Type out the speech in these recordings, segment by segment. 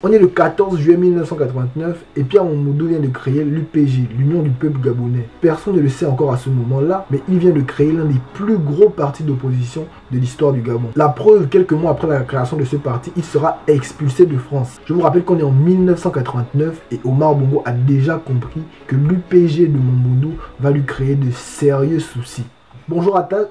On est le 14 juillet 1989 et Pierre Momboundou vient de créer l'UPG, l'Union du peuple gabonais. Personne ne le sait encore à ce moment-là, mais il vient de créer l'un des plus gros partis d'opposition de l'histoire du Gabon. La preuve, quelques mois après la création de ce parti, il sera expulsé de France. Je vous rappelle qu'on est en 1989 et Omar Bongo a déjà compris que l'UPG de Momboundou va lui créer de sérieux soucis. Bonjour à tous.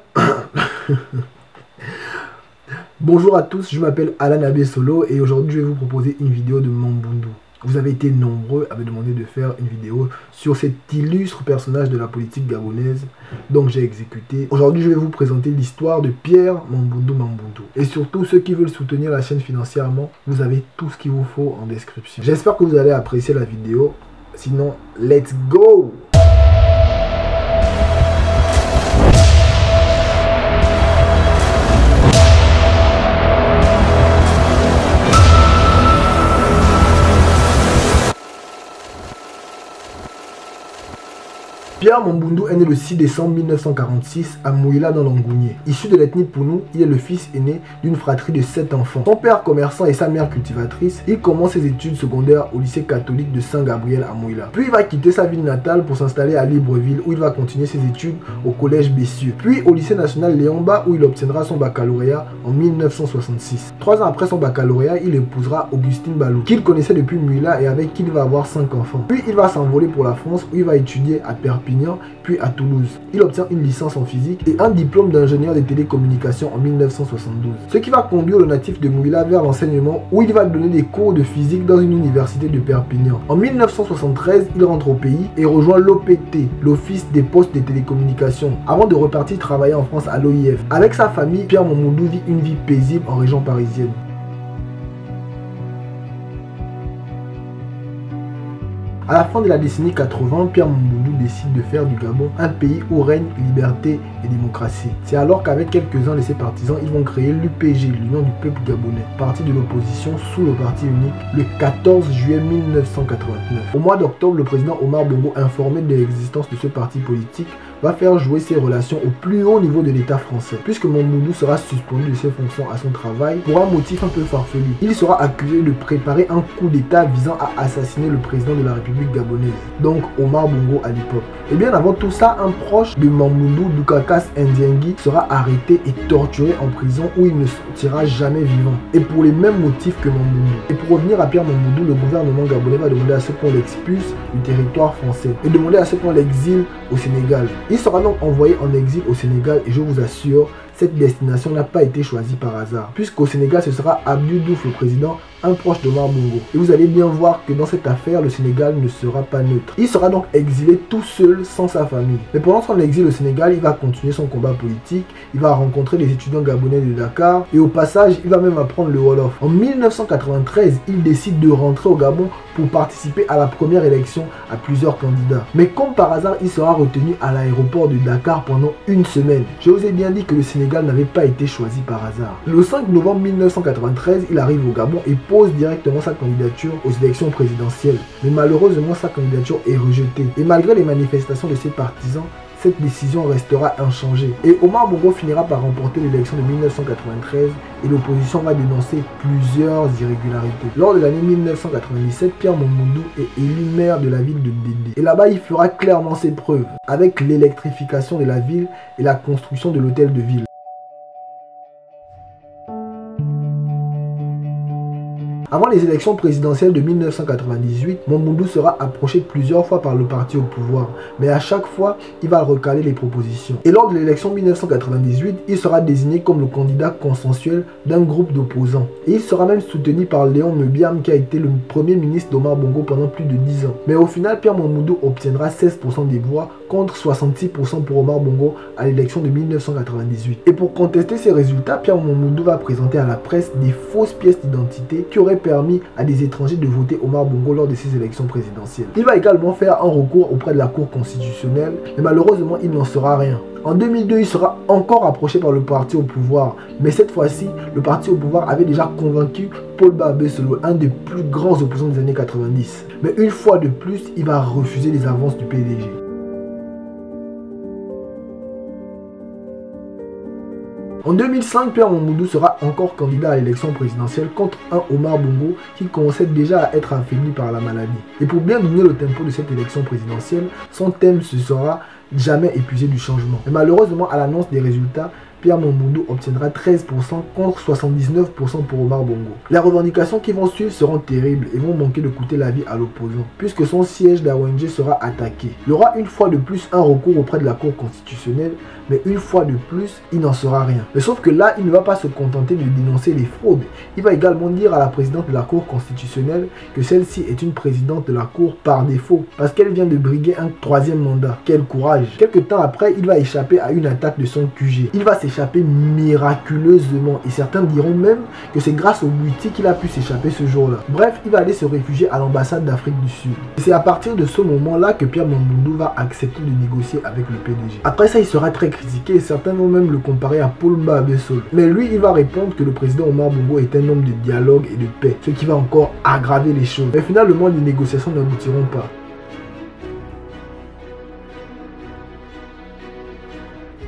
Bonjour à tous, je m'appelle Alan Abbé Solo et aujourd'hui je vais vous proposer une vidéo de Momboundou. Vous avez été nombreux à me demander de faire une vidéo sur cet illustre personnage de la politique gabonaise, donc j'ai exécuté. Aujourd'hui je vais vous présenter l'histoire de Pierre Momboundou Momboundou. Et surtout ceux qui veulent soutenir la chaîne financièrement, vous avez tout ce qu'il vous faut en description. J'espère que vous allez apprécier la vidéo, sinon let's go! Pierre Momboundou est né le 6 décembre 1946 à Mouila dans l'Angounié. Issu de l'ethnie Pounou, il est le fils aîné d'une fratrie de 7 enfants. Son père commerçant et sa mère cultivatrice, il commence ses études secondaires au lycée catholique de Saint-Gabriel à Mouila. Puis il va quitter sa ville natale pour s'installer à Libreville où il va continuer ses études au collège Bessieux. Puis au lycée national Léon-Bas où il obtiendra son baccalauréat en 1966. 3 ans après son baccalauréat, il épousera Augustine Balou, qu'il connaissait depuis Mouila et avec qui il va avoir 5 enfants. Puis il va s'envoler pour la France où il va étudier à Perpignan puis à Toulouse. Il obtient une licence en physique et un diplôme d'ingénieur des télécommunications en 1972. Ce qui va conduire le natif de Mouila vers l'enseignement où il va donner des cours de physique dans une université de Perpignan. En 1973, il rentre au pays et rejoint l'OPT, l'Office des postes de télécommunications, avant de repartir travailler en France à l'OIF. Avec sa famille, Pierre Momboundou vit une vie paisible en région parisienne. À la fin de la décennie 80, Pierre Momboundou décide de faire du Gabon un pays où règne liberté et démocratie. C'est alors qu'avec quelques-uns de ses partisans, ils vont créer l'UPG, l'Union du peuple gabonais, parti de l'opposition sous le parti unique, le 14 juillet 1989. Au mois d'octobre, le président Omar Bongo, informé de l'existence de ce parti politique, va faire jouer ses relations au plus haut niveau de l'État français, puisque Momboundou sera suspendu de ses fonctions à son travail pour un motif un peu farfelu. Il sera accusé de préparer un coup d'État visant à assassiner le président de la République gabonaise, donc Omar Bongo à l'époque. Et bien avant tout ça, un proche de Momboundou, Doukakas Ndiangui, sera arrêté et torturé en prison où il ne sortira jamais vivant, et pour les mêmes motifs que Momboundou. Et pour revenir à Pierre Momboundou, le gouvernement gabonais va demander à ce qu'on l'expulse du territoire français et demander à ce qu'on l'exile au Sénégal. Il sera donc envoyé en exil au Sénégal et je vous assure, cette destination n'a pas été choisie par hasard, puisqu'au Sénégal ce sera Abdou Diouf le président, un proche de Omar Bongo. Et vous allez bien voir que dans cette affaire, le Sénégal ne sera pas neutre. Il sera donc exilé tout seul, sans sa famille. Mais pendant son exil au Sénégal, il va continuer son combat politique, il va rencontrer les étudiants gabonais de Dakar, et au passage, il va même apprendre le Wolof. En 1993, il décide de rentrer au Gabon pour participer à la première élection à plusieurs candidats. Mais comme par hasard, il sera retenu à l'aéroport de Dakar pendant une semaine. Je vous ai bien dit que le Sénégal n'avait pas été choisi par hasard. Le 5 novembre 1993, il arrive au Gabon et pose directement sa candidature aux élections présidentielles. Mais malheureusement, sa candidature est rejetée. Et malgré les manifestations de ses partisans, cette décision restera inchangée. Et Omar Bongo finira par remporter l'élection de 1993 et l'opposition va dénoncer plusieurs irrégularités. Lors de l'année 1997, Pierre Momboundou est élu maire de la ville de Dédé. Et là-bas, il fera clairement ses preuves avec l'électrification de la ville et la construction de l'hôtel de ville. Avant les élections présidentielles de 1998, Momboundou sera approché plusieurs fois par le parti au pouvoir, mais à chaque fois, il va recaler les propositions. Et lors de l'élection 1998, il sera désigné comme le candidat consensuel d'un groupe d'opposants. Et il sera même soutenu par Léon Mebiam qui a été le premier ministre d'Omar Bongo pendant plus de 10 ans. Mais au final, Pierre Momboundou obtiendra 16% des voix contre 66% pour Omar Bongo à l'élection de 1998. Et pour contester ces résultats, Pierre Momboundou va présenter à la presse des fausses pièces d'identité qui auraient permis à des étrangers de voter Omar Bongo lors de ces élections présidentielles. Il va également faire un recours auprès de la Cour constitutionnelle, mais malheureusement il n'en sera rien. En 2002, il sera encore approché par le parti au pouvoir, mais cette fois-ci, le parti au pouvoir avait déjà convaincu Paul Barbé Solo, un des plus grands opposants des années 90. Mais une fois de plus, il va refuser les avances du PDG. En 2005, Pierre Mamboundou sera encore candidat à l'élection présidentielle contre un Omar Bongo qui commençait déjà à être affaibli par la maladie. Et pour bien donner le tempo de cette élection présidentielle, son thème se sera jamais épuisé du changement. Et malheureusement, à l'annonce des résultats, Pierre Mamboundou obtiendra 13% contre 79% pour Omar Bongo. Les revendications qui vont suivre seront terribles et vont manquer de coûter la vie à l'opposant, puisque son siège d'AONG sera attaqué. Il y aura une fois de plus un recours auprès de la Cour constitutionnelle, mais une fois de plus, il n'en sera rien. Mais sauf que là, il ne va pas se contenter de dénoncer les fraudes. Il va également dire à la présidente de la Cour constitutionnelle que celle-ci est une présidente de la Cour par défaut, parce qu'elle vient de briguer un 3e mandat. Quel courage! Quelque temps après, il va échapper à une attaque de son QG. Il va s'échapper miraculeusement et certains diront même que c'est grâce au buti qu'il a pu s'échapper ce jour-là. Bref, il va aller se réfugier à l'ambassade d'Afrique du Sud. Et c'est à partir de ce moment-là que Pierre Mamboundou va accepter de négocier avec le PDG. Après ça, il sera très critiqué et certains vont même le comparer à Paul Mbaba Sol. Mais lui, il va répondre que le président Omar Bongo est un homme de dialogue et de paix, ce qui va encore aggraver les choses. Mais finalement, les négociations n'aboutiront pas.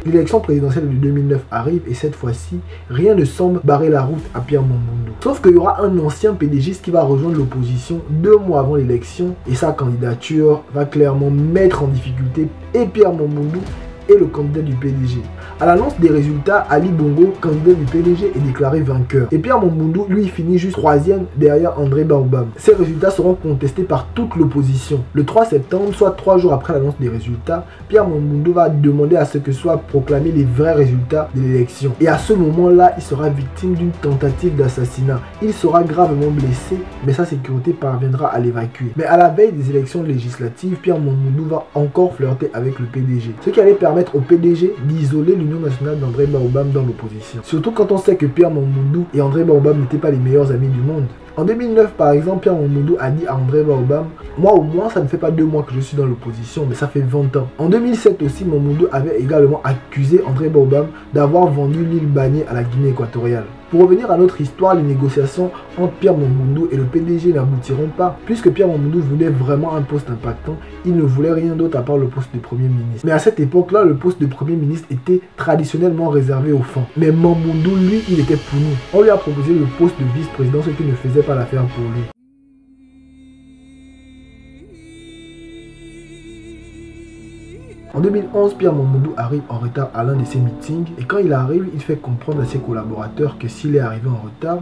L'élection présidentielle de 2009 arrive et cette fois-ci, rien ne semble barrer la route à Pierre Mamboundou. Sauf qu'il y aura un ancien PDGiste qui va rejoindre l'opposition 2 mois avant l'élection et sa candidature va clairement mettre en difficulté et Pierre Mamboundou et le candidat du PDG. À l'annonce des résultats, Ali Bongo, candidat du PDG, est déclaré vainqueur. Et Pierre Mamboundou, lui, finit juste 3e derrière André Baobab. Ces résultats seront contestés par toute l'opposition. Le 3 septembre, soit 3 jours après l'annonce des résultats, Pierre Mamboundou va demander à ce que soient proclamés les vrais résultats de l'élection. Et à ce moment-là, il sera victime d'une tentative d'assassinat. Il sera gravement blessé, mais sa sécurité parviendra à l'évacuer. Mais à la veille des élections législatives, Pierre Mamboundou va encore flirter avec le PDG. Ce qui allait permettre au PDG d'isoler l'Union nationale d'André Baobab dans l'opposition. Surtout quand on sait que Pierre Mamboundou et André Baobab n'étaient pas les meilleurs amis du monde. En 2009, par exemple, Pierre Mamboundou a dit à André Baobab « Moi au moins, ça ne fait pas 2 mois que je suis dans l'opposition, mais ça fait 20 ans. » En 2007 aussi, Mamboundou avait également accusé André Baobab d'avoir vendu l'île Bagné à la Guinée équatoriale. Pour revenir à notre histoire, les négociations entre Pierre Mamboundou et le PDG n'aboutiront pas. Puisque Pierre Mamboundou voulait vraiment un poste impactant, il ne voulait rien d'autre à part le poste de Premier ministre. Mais à cette époque-là, le poste de Premier ministre était traditionnellement réservé aux femmes. Mais Mamboundou, lui, il était pour nous. On lui a proposé le poste de vice-président, ce qui ne faisait pas l'affaire pour lui. En 2011, Pierre Mamboundou arrive en retard à l'un de ses meetings et quand il arrive, il fait comprendre à ses collaborateurs que s'il est arrivé en retard,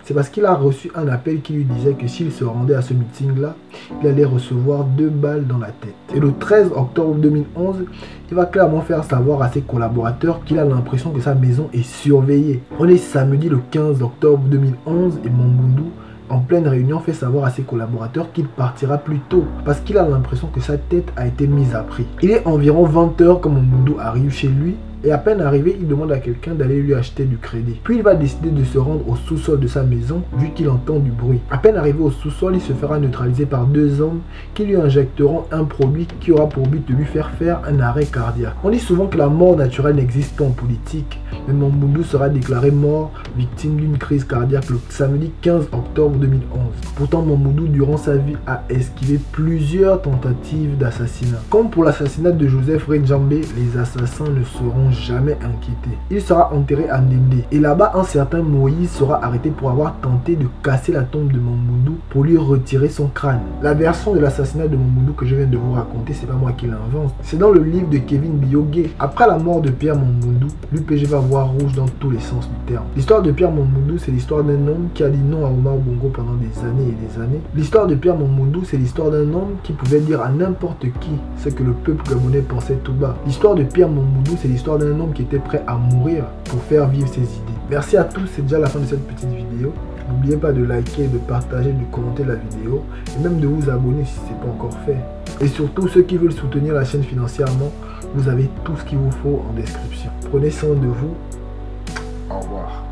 c'est parce qu'il a reçu un appel qui lui disait que s'il se rendait à ce meeting-là, il allait recevoir 2 balles dans la tête. Et le 13 octobre 2011, il va clairement faire savoir à ses collaborateurs qu'il a l'impression que sa maison est surveillée. On est samedi le 15 octobre 2011 et Mamboundou, en pleine réunion, fait savoir à ses collaborateurs qu'il partira plus tôt parce qu'il a l'impression que sa tête a été mise à prix. Il est environ 20 h quand Mamboundou arrive chez lui et à peine arrivé, il demande à quelqu'un d'aller lui acheter du crédit. Puis il va décider de se rendre au sous-sol de sa maison vu qu'il entend du bruit. À peine arrivé au sous-sol, il se fera neutraliser par 2 hommes qui lui injecteront un produit qui aura pour but de lui faire un arrêt cardiaque. On dit souvent que la mort naturelle n'existe pas en politique, mais Mamboundou sera déclaré mort, victime d'une crise cardiaque le samedi 15 octobre 2011. Pourtant, Mamboundou, durant sa vie, a esquivé plusieurs tentatives d'assassinat. Comme pour l'assassinat de Joseph Redjambé, les assassins ne seront jamais inquiété. Il sera enterré à Ndendé. Et là-bas, un certain Moïse sera arrêté pour avoir tenté de casser la tombe de Mamboundou pour lui retirer son crâne. La version de l'assassinat de Mamboundou que je viens de vous raconter, c'est pas moi qui l'invente. C'est dans le livre de Kevin Biogué. Après la mort de Pierre Mamboundou, l'UPG va voir rouge dans tous les sens du terme. L'histoire de Pierre Mamboundou, c'est l'histoire d'un homme qui a dit non à Omar Bongo pendant des années et des années. L'histoire de Pierre Mamboundou, c'est l'histoire d'un homme qui pouvait dire à n'importe qui ce que le peuple gabonais pensait tout bas. L'histoire de Pierre Mamboundou, c'est l'histoire d'un homme qui était prêt à mourir pour faire vivre ses idées. Merci à tous, c'est déjà la fin de cette petite vidéo. N'oubliez pas de liker, de partager, de commenter la vidéo et même de vous abonner si ce n'est pas encore fait. Et surtout, ceux qui veulent soutenir la chaîne financièrement, vous avez tout ce qu'il vous faut en description. Prenez soin de vous. Au revoir.